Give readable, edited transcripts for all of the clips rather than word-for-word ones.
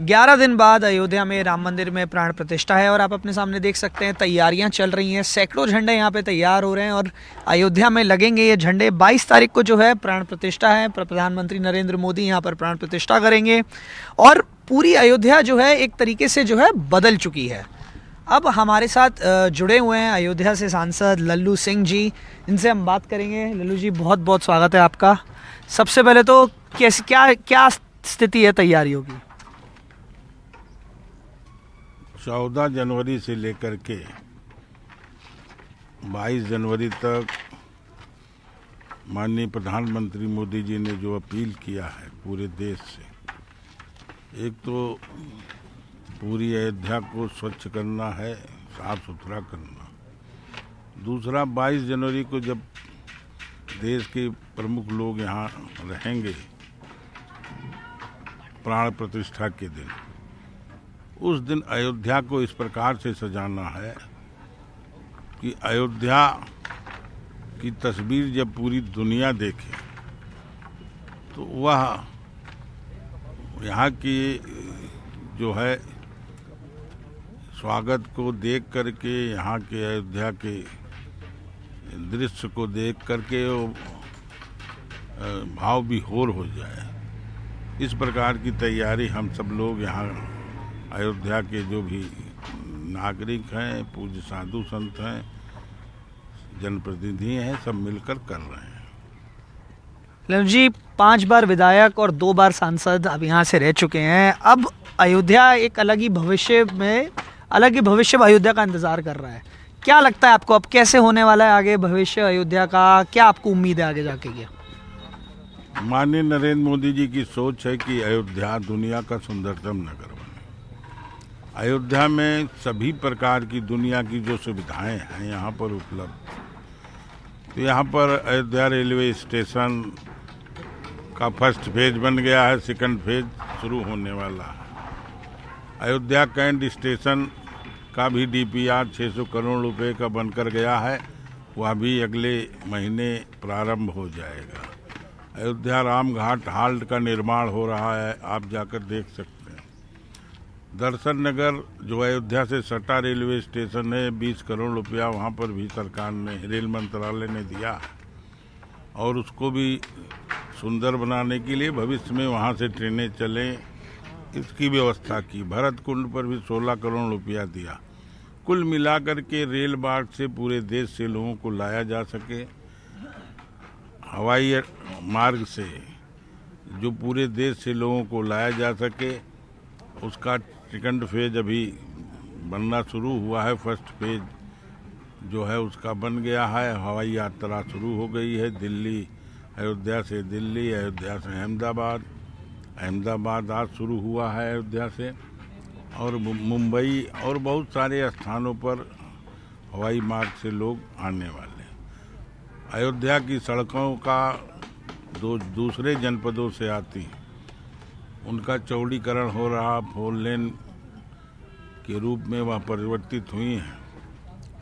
11 दिन बाद अयोध्या में राम मंदिर में प्राण प्रतिष्ठा है और आप अपने सामने देख सकते हैं तैयारियां चल रही हैं। सैकड़ों झंडे यहाँ पे तैयार हो रहे हैं और अयोध्या में लगेंगे ये झंडे। 22 तारीख को जो है प्राण प्रतिष्ठा है। प्रधानमंत्री नरेंद्र मोदी यहाँ पर प्राण प्रतिष्ठा करेंगे और पूरी अयोध्या जो है एक तरीके से जो है बदल चुकी है। अब हमारे साथ जुड़े हुए हैं अयोध्या से सांसद लल्लू सिंह जी, इनसे हम बात करेंगे। लल्लू जी, बहुत बहुत स्वागत है आपका। सबसे पहले तो क्या स्थिति है तैयारियों की? 14 जनवरी से लेकर के 22 जनवरी तक माननीय प्रधानमंत्री मोदी जी ने जो अपील किया है पूरे देश से, एक तो पूरी अयोध्या को स्वच्छ करना है, साफ सुथरा करना। दूसरा, 22 जनवरी को जब देश के प्रमुख लोग यहाँ रहेंगे प्राण प्रतिष्ठा के दिन, उस दिन अयोध्या को इस प्रकार से सजाना है कि अयोध्या की तस्वीर जब पूरी दुनिया देखे तो वह यहाँ की जो है स्वागत को देख करके, यहाँ के अयोध्या के दृश्य को देख करके वो भाव विभोर हो जाए। इस प्रकार की तैयारी हम सब लोग यहाँ अयोध्या के जो भी नागरिक हैं, पूज्य साधु संत हैं, जनप्रतिनिधि हैं, सब मिलकर कर रहे हैं। लल्लू जी, 5 बार विधायक और 2 बार सांसद अब यहाँ से रह चुके हैं। अब अयोध्या एक अलग ही भविष्य अयोध्या का इंतजार कर रहा है। क्या लगता है आपको, अब कैसे होने वाला है आगे भविष्य अयोध्या का? क्या आपको उम्मीद है आगे जाके? क्या माननीय नरेंद्र मोदी जी की सोच है कि अयोध्या दुनिया का सुंदरतम नगर बने। अयोध्या में सभी प्रकार की दुनिया की जो सुविधाएं हैं यहाँ पर उपलब्ध। तो यहाँ पर अयोध्या रेलवे स्टेशन का फर्स्ट फेज बन गया है, सेकंड फेज शुरू होने वाला है। अयोध्या कैंट स्टेशन का भी डीपीआर 600 करोड़ रुपए का बनकर गया है, वह भी अगले महीने प्रारंभ हो जाएगा। अयोध्या राम घाट हाल्ट का निर्माण हो रहा है, आप जाकर देख सकते हैं। दर्शन नगर जो अयोध्या से सटा रेलवे स्टेशन है, 20 करोड़ रुपया वहाँ पर भी सरकार ने, रेल मंत्रालय ने दिया है और उसको भी सुंदर बनाने के लिए भविष्य में वहाँ से ट्रेनें चलें, इसकी व्यवस्था की। भरत कुंड पर भी 16 करोड़ रुपया दिया। कुल मिलाकर के रेल मार्ग से पूरे देश से लोगों को लाया जा सके, हवाई मार्ग से जो पूरे देश से लोगों को लाया जा सके, उसका सेकंड फेज अभी बनना शुरू हुआ है। फर्स्ट फेज जो है उसका बन गया है, हवाई यात्रा शुरू हो गई है। दिल्ली, अयोध्या से दिल्ली, अयोध्या से अहमदाबाद, अहमदाबाद आज शुरू हुआ है अयोध्या से, और मुंबई और बहुत सारे स्थानों पर हवाई मार्ग से लोग आने वाले। अयोध्या की सड़कों का दूसरे जनपदों से आती, उनका चौड़ीकरण हो रहा, 4 लेन के रूप में वह परिवर्तित हुई हैं।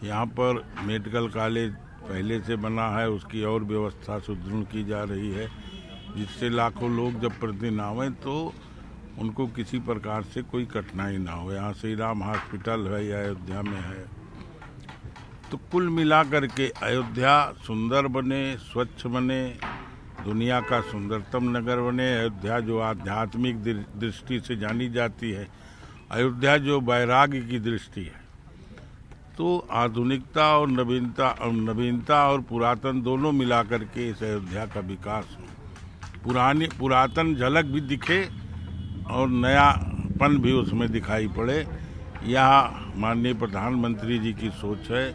यहाँ पर मेडिकल कॉलेज पहले से बना है, उसकी और व्यवस्था सुदृढ़ की जा रही है, जिससे लाखों लोग जब प्रतिदिन आवें तो उनको किसी प्रकार से कोई कठिनाई ना हो। यहाँ श्री राम हॉस्पिटल है, अयोध्या में है। तो कुल मिलाकर के अयोध्या सुंदर बने, स्वच्छ बने, दुनिया का सुंदरतम नगर बने। अयोध्या जो आध्यात्मिक दृष्टि से जानी जाती है, अयोध्या जो वैराग्य की दृष्टि है, तो आधुनिकता और नवीनता और पुरातन दोनों मिलाकर के इस अयोध्या का विकास हो। पुरातन झलक भी दिखे और नयापन भी उसमें दिखाई पड़े। यह माननीय प्रधानमंत्री जी की सोच है।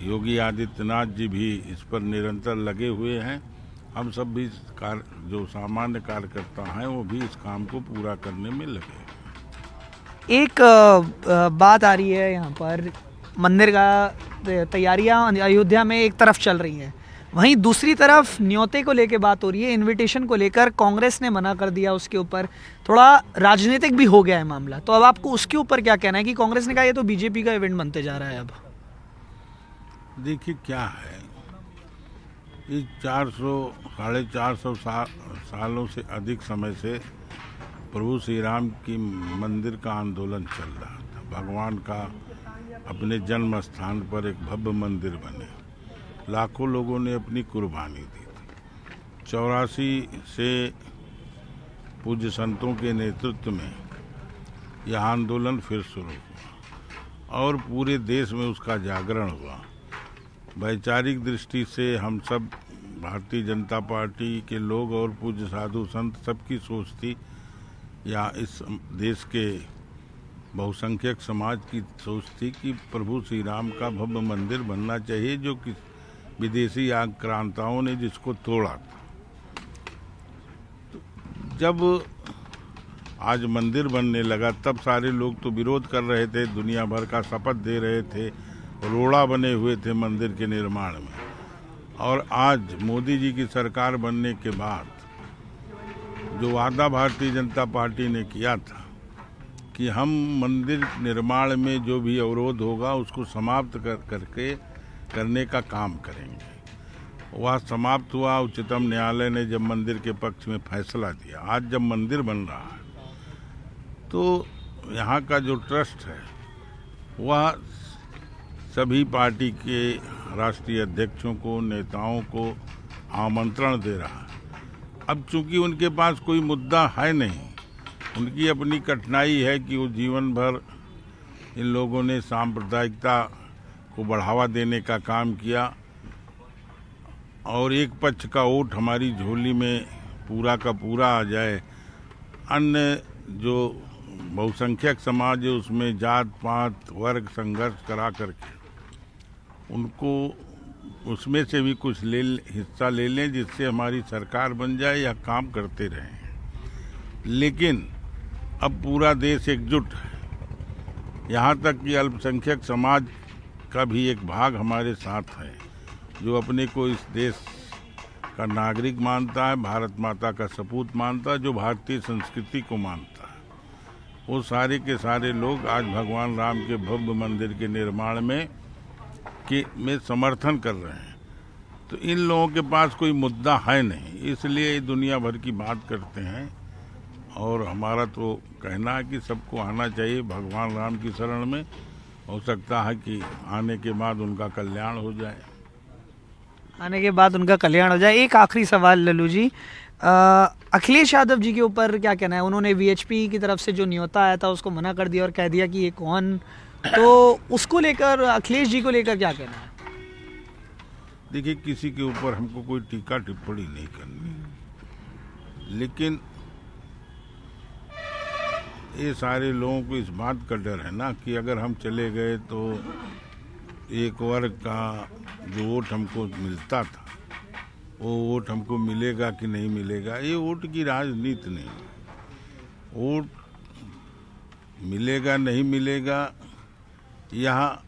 योगी आदित्यनाथ जी भी इस पर निरंतर लगे हुए हैं। हम सब भी जो सामान्य कार्यकर्ता हैं वो भी इस काम को पूरा करने में लगे। एक बात आ रही है, यहाँ पर मंदिर का तैयारियाँ अयोध्या में एक तरफ चल रही हैं, वहीं दूसरी तरफ न्योते को लेकर बात हो रही है। इनविटेशन को लेकर कांग्रेस ने मना कर दिया, उसके ऊपर थोड़ा राजनीतिक भी हो गया है मामला। तो अब आपको उसके ऊपर क्या कहना है कि कांग्रेस ने कहा ये तो बीजेपी का इवेंट बनते जा रहा है? अब देखिए क्या है, इस 400 साढ़े 400 सालों से अधिक समय से प्रभु श्री राम की मंदिर का आंदोलन चल रहा था। भगवान का अपने जन्म स्थान पर एक भव्य मंदिर बने, लाखों लोगों ने अपनी कुर्बानी दी थी। 84 से पूज्य संतों के नेतृत्व में यह आंदोलन फिर शुरू हुआ और पूरे देश में उसका जागरण हुआ। वैचारिक दृष्टि से हम सब भारतीय जनता पार्टी के लोग और पूज्य साधु संत सबकी सोच थी, या इस देश के बहुसंख्यक समाज की सोच थी कि प्रभु श्री राम का भव्य मंदिर बनना चाहिए, जो कि विदेशी आक्रांताओं ने जिसको तोड़ा था। जब आज मंदिर बनने लगा तब सारे लोग तो विरोध कर रहे थे, दुनिया भर का शपथ दे रहे थे, रोड़ा बने हुए थे मंदिर के निर्माण में। और आज मोदी जी की सरकार बनने के बाद जो वादा भारतीय जनता पार्टी ने किया था कि हम मंदिर निर्माण में जो भी अवरोध होगा उसको समाप्त करने का काम करेंगे, वह समाप्त हुआ। उच्चतम न्यायालय ने जब मंदिर के पक्ष में फैसला दिया, आज जब मंदिर बन रहा है तो यहाँ का जो ट्रस्ट है वह सभी पार्टी के राष्ट्रीय अध्यक्षों को, नेताओं को आमंत्रण दे रहा है। अब चूंकि उनके पास कोई मुद्दा है नहीं, उनकी अपनी कठिनाई है कि वो जीवन भर इन लोगों ने सांप्रदायिकता को बढ़ावा देने का काम किया और एक पक्ष का वोट हमारी झोली में पूरा का पूरा आ जाए, अन्य जो बहुसंख्यक समाज है उसमें जात पात वर्ग संघर्ष करा करके उनको उसमें से भी कुछ हिस्सा ले लें, जिससे हमारी सरकार बन जाए या काम करते रहें। लेकिन अब पूरा देश एकजुट है, यहाँ तक कि अल्पसंख्यक समाज का भी एक भाग हमारे साथ है, जो अपने को इस देश का नागरिक मानता है, भारत माता का सपूत मानता है, जो भारतीय संस्कृति को मानता है। वो सारे के सारे लोग आज भगवान राम के भव्य मंदिर के निर्माण में समर्थन कर रहे हैं। तो इन लोगों के पास कोई मुद्दा है नहीं, इसलिए दुनिया भर की बात करते हैं। और हमारा तो कहना है कि सबको आना चाहिए भगवान राम की शरण में, हो सकता है कि आने के बाद उनका कल्याण हो जाए। आने के बाद उनका कल्याण हो जाए। एक आखिरी सवाल लल्लू जी, अखिलेश यादव जी के ऊपर क्या कहना है? उन्होंने वीएचपी की तरफ से जो न्योता आया था उसको मना कर दिया और कह दिया कि ये कौन, तो उसको लेकर अखिलेश जी को लेकर क्या कहना है? देखिए, किसी के ऊपर हमको कोई टीका टिप्पणी नहीं करनी, लेकिन ये सारे लोगों को इस बात का डर है ना कि अगर हम चले गए तो एक वर्ग का जो वोट हमको मिलता था वो वोट हमको मिलेगा कि नहीं मिलेगा। ये वोट की राजनीति नहीं, वोट मिलेगा नहीं मिलेगा यहाँ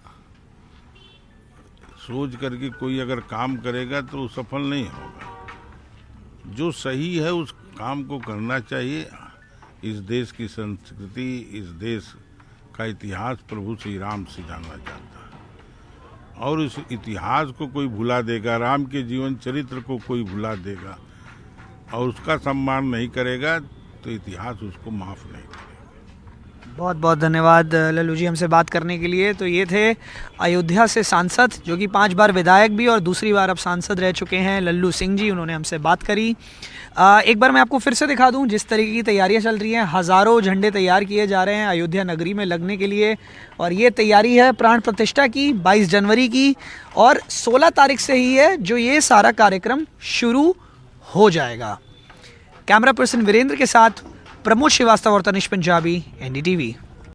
सोच करके कोई अगर काम करेगा तो वो सफल नहीं होगा। जो सही है उस काम को करना चाहिए। इस देश की संस्कृति, इस देश का इतिहास प्रभु श्री राम से जाना जाता है और इस इतिहास को कोई भुला देगा, राम के जीवन चरित्र को कोई भुला देगा और उसका सम्मान नहीं करेगा तो इतिहास उसको माफ नहीं करेगा। बहुत बहुत धन्यवाद लल्लू जी हमसे बात करने के लिए। तो ये थे अयोध्या से सांसद, जो कि 5 बार विधायक भी और दूसरी बार अब सांसद रह चुके हैं, लल्लू सिंह जी। उन्होंने हमसे बात करी। एक बार मैं आपको फिर से दिखा दूं जिस तरीके की तैयारियां चल रही हैं। हज़ारों झंडे तैयार किए जा रहे हैं अयोध्या नगरी में लगने के लिए, और ये तैयारी है प्राण प्रतिष्ठा की 22 जनवरी की, और 16 तारीख से ही है जो ये सारा कार्यक्रम शुरू हो जाएगा। कैमरा पर्सन वीरेंद्र के साथ प्रमोद श्रीवास्तव और तनिष पंजाबी, NDTV।